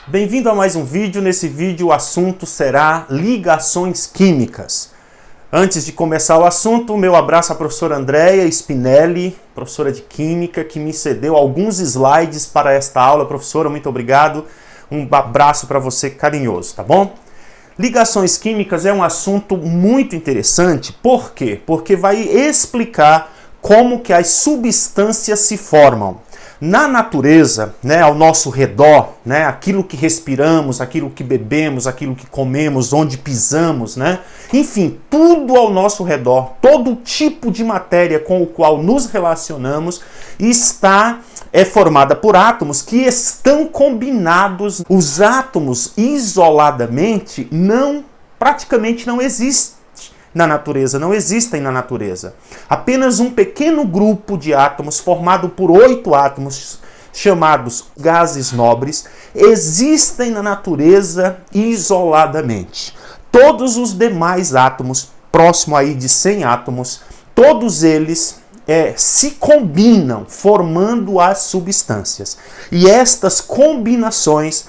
Bem-vindo a mais um vídeo. Nesse vídeo o assunto será ligações químicas. Antes de começar o assunto, meu abraço à professora Andréia Spinelli, professora de Química, que me cedeu alguns slides para esta aula. Professora, muito obrigado. Um abraço para você carinhoso, tá bom? Ligações químicas é um assunto muito interessante. Por quê? Porque vai explicar como que as substâncias se formam. Na natureza, ao nosso redor, aquilo que respiramos, aquilo que bebemos, aquilo que comemos, onde pisamos, enfim, tudo ao nosso redor, todo tipo de matéria com o qual nos relacionamos é formada por átomos que estão combinados. Os átomos isoladamente praticamente não existem na natureza, não existem na natureza. Apenas um pequeno grupo de átomos, formado por 8 átomos, chamados gases nobres, existem na natureza isoladamente. Todos os demais átomos, próximo aí de 100 átomos, todos eles se combinam, formando as substâncias. E estas combinações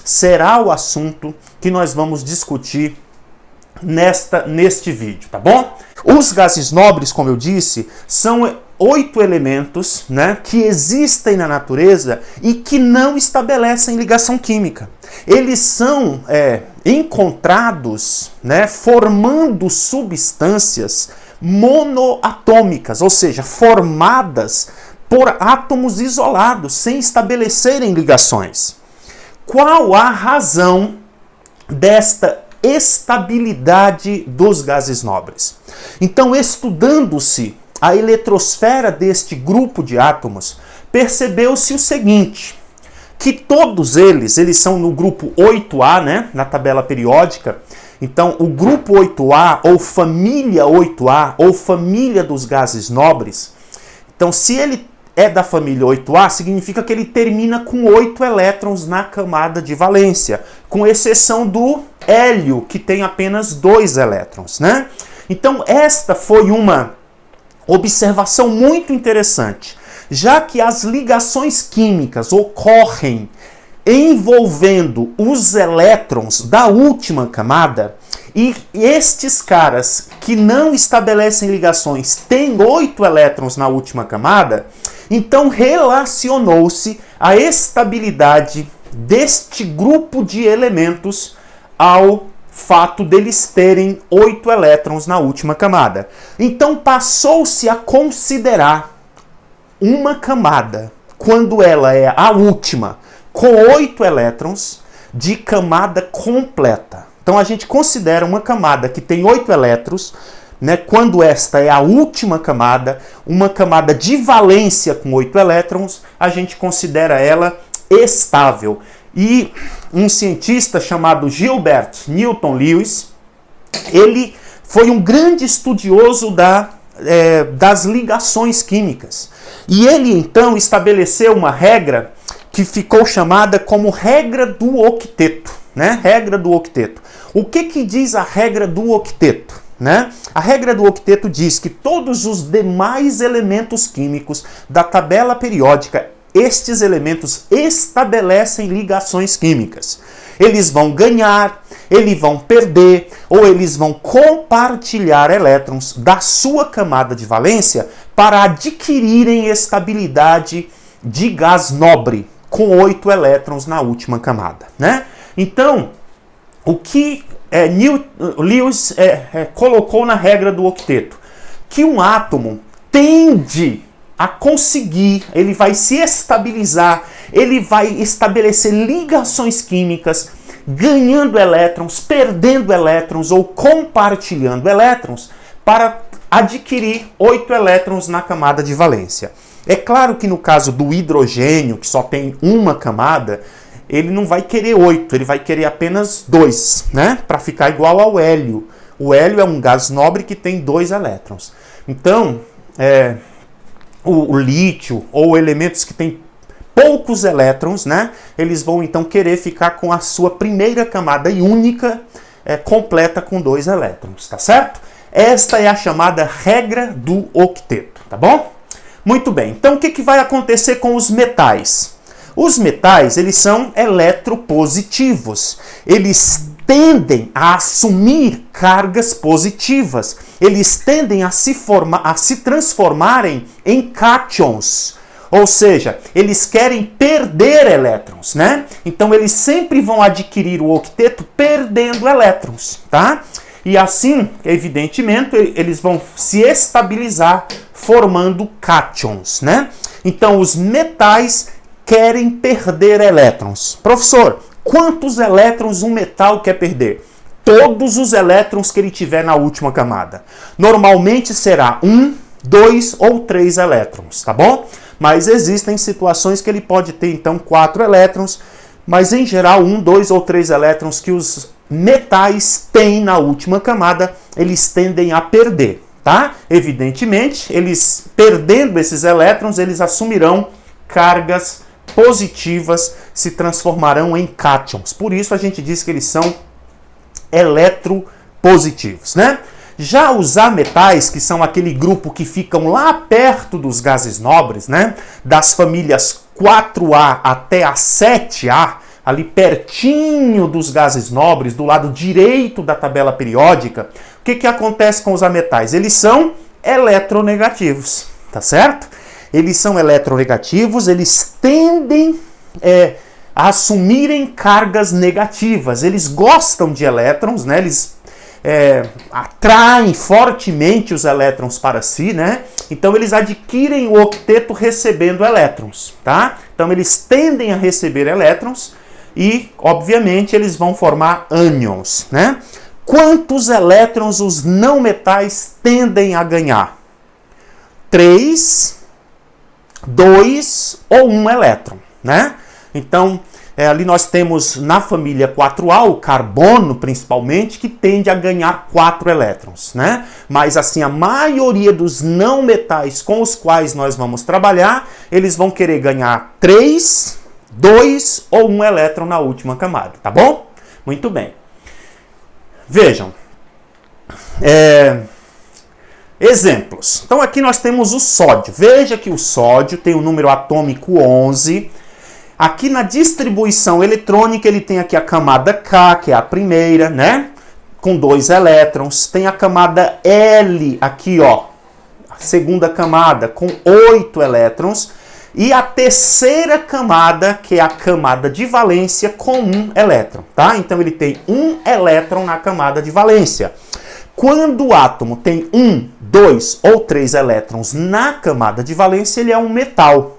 será o assunto que nós vamos discutir neste vídeo, tá bom? Os gases nobres, como eu disse, são 8 elementos que existem na natureza e que não estabelecem ligação química. Eles são encontrados formando substâncias monoatômicas, ou seja, formadas por átomos isolados, sem estabelecerem ligações. Qual a razão desta estabilidade dos gases nobres? Então, estudando-se a eletrosfera deste grupo de átomos, percebeu-se o seguinte, que todos eles são no grupo 8A, na tabela periódica. Então, o grupo 8A, ou família 8A, ou família dos gases nobres, então, se ele é da família 8A, significa que ele termina com 8 elétrons na camada de valência, com exceção do hélio, que tem apenas 2 elétrons, Então, esta foi uma observação muito interessante, já que as ligações químicas ocorrem envolvendo os elétrons da última camada, e estes caras que não estabelecem ligações têm 8 elétrons na última camada, então relacionou-se a estabilidade deste grupo de elementos ao fato deles terem 8 elétrons na última camada. Então passou-se a considerar uma camada, quando ela é a última, com 8 elétrons, de camada completa. Então a gente considera uma camada que tem 8 elétrons, quando esta é a última camada, uma camada de valência com 8 elétrons, a gente considera ela estável. E um cientista chamado Gilbert Newton Lewis, ele foi um grande estudioso das ligações químicas. E ele então estabeleceu uma regra que ficou chamada como regra do octeto, Regra do octeto. O que diz a regra do octeto? A regra do octeto diz que todos os demais elementos químicos da tabela periódica, estes elementos estabelecem ligações químicas. Eles vão ganhar, eles vão perder, ou eles vão compartilhar elétrons da sua camada de valência para adquirirem estabilidade de gás nobre, com 8 elétrons na última camada. Então, o que Lewis colocou na regra do octeto? Que um átomo tende a conseguir, ele vai se estabilizar, ele vai estabelecer ligações químicas, ganhando elétrons, perdendo elétrons ou compartilhando elétrons para adquirir 8 elétrons na camada de valência. É claro que no caso do hidrogênio, que só tem uma camada, ele não vai querer 8, ele vai querer apenas 2, para ficar igual ao hélio. O hélio é um gás nobre que tem 2 elétrons. Então, o lítio ou elementos que têm poucos elétrons, eles vão então querer ficar com a sua primeira camada e única, completa com 2 elétrons, tá certo? Esta é a chamada regra do octeto, tá bom? Muito bem, então o que vai acontecer com os metais? Os metais, eles são eletropositivos. Eles tendem a assumir cargas positivas. Eles tendem a se transformarem em cátions. Ou seja, eles querem perder elétrons, né? Então eles sempre vão adquirir o octeto perdendo elétrons, tá? E assim, evidentemente, eles vão se estabilizar formando cátions, né? Então os metais querem perder elétrons. Professor, quantos elétrons um metal quer perder? Todos os elétrons que ele tiver na última camada. Normalmente será 1, 2 ou 3 elétrons, tá bom? Mas existem situações que ele pode ter, então, 4 elétrons, mas em geral 1, 2 ou 3 elétrons que os metais têm na última camada, eles tendem a perder, tá? Evidentemente, eles perdendo esses elétrons, eles assumirão cargas positivas, se transformarão em cátions. Por isso a gente diz que eles são eletropositivos, né? Já os ametais, que são aquele grupo que ficam lá perto dos gases nobres, né? Das famílias 4A até a 7A, ali pertinho dos gases nobres, do lado direito da tabela periódica, o que acontece com os ametais? Eles são eletronegativos, tá certo? Eles são eletronegativos, eles tendem a assumirem cargas negativas. Eles gostam de elétrons, né? Eles atraem fortemente os elétrons para si, né? Então eles adquirem o octeto recebendo elétrons, tá? Então eles tendem a receber elétrons e, obviamente, eles vão formar ânions, né? Quantos elétrons os não metais tendem a ganhar? 3, 2 ou 1 elétron, né? Então, ali nós temos na família 4A, o carbono principalmente, que tende a ganhar 4 elétrons, né? Mas assim, a maioria dos não metais com os quais nós vamos trabalhar, eles vão querer ganhar 3, 2 ou 1 elétron na última camada, tá bom? Muito bem. Vejam. Exemplos. Então aqui nós temos o sódio. Veja que o sódio tem o número atômico 11. Aqui na distribuição eletrônica ele tem aqui a camada K, que é a primeira, né? Com 2 elétrons. Tem a camada L aqui, ó. A segunda camada com 8 elétrons. E a terceira camada, que é a camada de valência, com 1 elétron, tá? Então ele tem 1 elétron na camada de valência. Quando o átomo tem 1, 2 ou 3 elétrons na camada de valência, ele é um metal.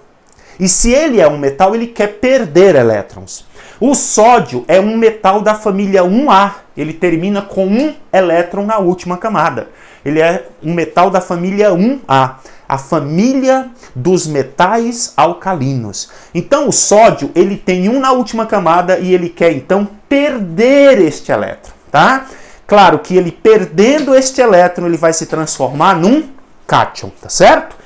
E se ele é um metal, ele quer perder elétrons. O sódio é um metal da família 1A. Ele termina com 1 elétron na última camada. Ele é um metal da família 1A. A família dos metais alcalinos. Então o sódio, ele tem 1 na última camada e ele quer então perder este elétron, tá? Claro que ele perdendo este elétron, ele vai se transformar num cátion, tá certo?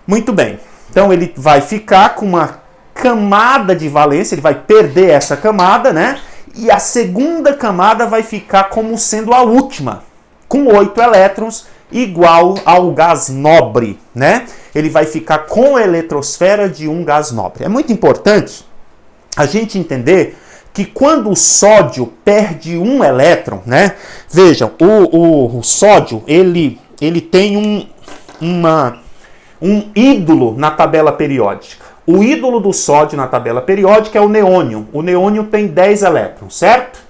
Muito bem. Então ele vai ficar com uma camada de valência, ele vai perder essa camada, né? E a segunda camada vai ficar como sendo a última, com 8 elétrons, igual ao gás nobre, né? Ele vai ficar com a eletrosfera de um gás nobre. É muito importante a gente entender que quando o sódio perde 1 elétron, né? Vejam, o sódio, ele tem um ídolo na tabela periódica. O ídolo do sódio na tabela periódica é o neônio. O neônio tem 10 elétrons, certo?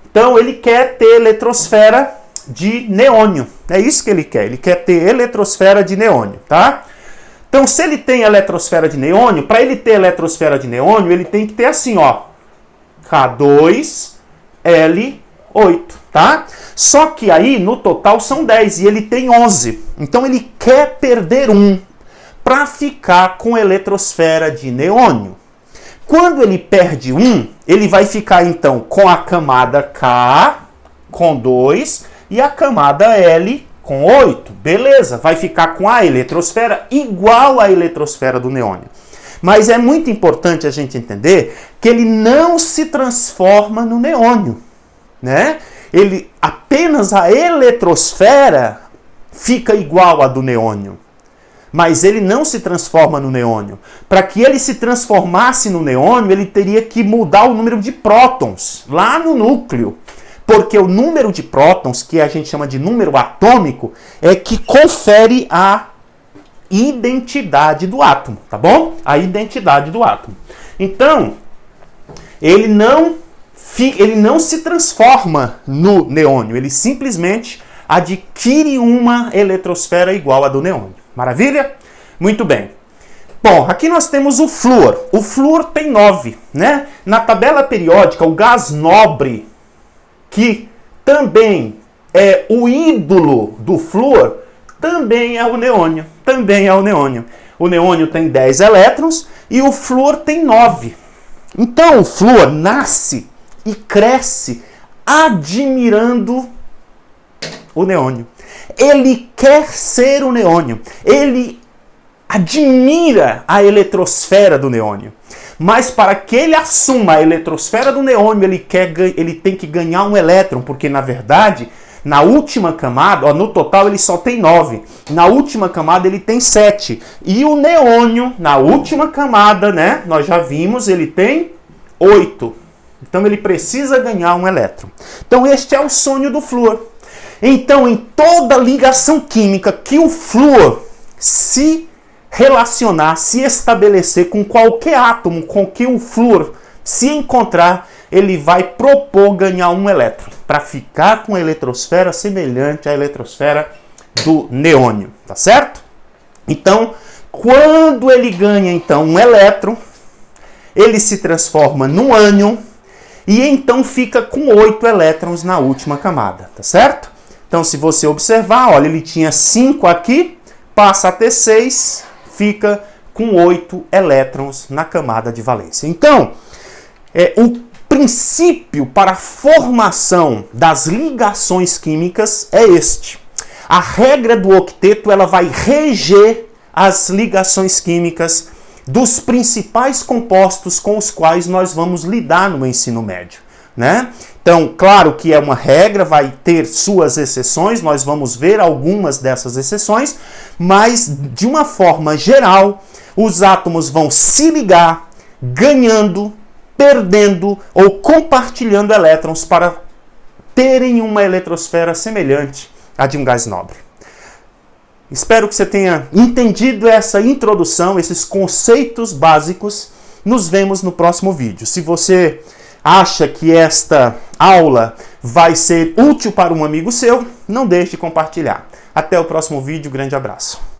Então ele quer ter eletrosfera de neônio. É isso que ele quer. Ele quer ter eletrosfera de neônio, tá? Então se ele tem eletrosfera de neônio, para ele ter eletrosfera de neônio, ele tem que ter assim, ó, K2L8, tá? Só que aí no total são 10 e ele tem 11. Então ele quer perder 1 para ficar com eletrosfera de neônio. Quando ele perde 1, ele vai ficar então com a camada K com 2 e a camada L com 8. Beleza, vai ficar com a eletrosfera igual à eletrosfera do neônio. Mas é muito importante a gente entender que ele não se transforma no neônio, né? Apenas a eletrosfera fica igual à do neônio. mas ele não se transforma no neônio. Para que ele se transformasse no neônio, ele teria que mudar o número de prótons lá no núcleo. Porque o número de prótons, que a gente chama de número atômico, é que confere a identidade do átomo, tá bom? A identidade do átomo. Então, ele não se transforma no neônio, ele simplesmente adquire uma eletrosfera igual à do neônio. Maravilha? Muito bem. Bom, aqui nós temos o flúor. O flúor tem 9, né? Na tabela periódica, o gás nobre, que também é o ídolo do flúor, também é o neônio. Também é o neônio. O neônio tem 10 elétrons e o flúor tem 9. Então o flúor nasce e cresce admirando o neônio. Ele quer ser o neônio. Ele admira a eletrosfera do neônio. Mas para que ele assuma a eletrosfera do neônio, ele tem que ganhar um elétron, porque na verdade, na última camada, no total ele só tem 9. Na última camada ele tem 7. E o neônio, na última camada, né, nós já vimos, ele tem 8. Então ele precisa ganhar um elétron. Então este é o sonho do flúor. Então em toda ligação química que o flúor se relacionar, se estabelecer com qualquer átomo com que o flúor se encontrar, ele vai propor ganhar um elétron, para ficar com a eletrosfera semelhante à eletrosfera do neônio, tá certo? Então, quando ele ganha então um elétron, ele se transforma num ânion e então fica com 8 elétrons na última camada, tá certo? Então, se você observar, olha, ele tinha 5 aqui, passa a ter 6, fica com 8 elétrons na camada de valência. Então, o princípio para a formação das ligações químicas é este. A regra do octeto ela vai reger as ligações químicas dos principais compostos com os quais nós vamos lidar no ensino médio, né? Então, claro que é uma regra, vai ter suas exceções, nós vamos ver algumas dessas exceções, mas de uma forma geral, os átomos vão se ligar, ganhando, perdendo ou compartilhando elétrons para terem uma eletrosfera semelhante à de um gás nobre. Espero que você tenha entendido essa introdução, esses conceitos básicos. Nos vemos no próximo vídeo. Se você acha que esta aula vai ser útil para um amigo seu, não deixe de compartilhar. Até o próximo vídeo, grande abraço.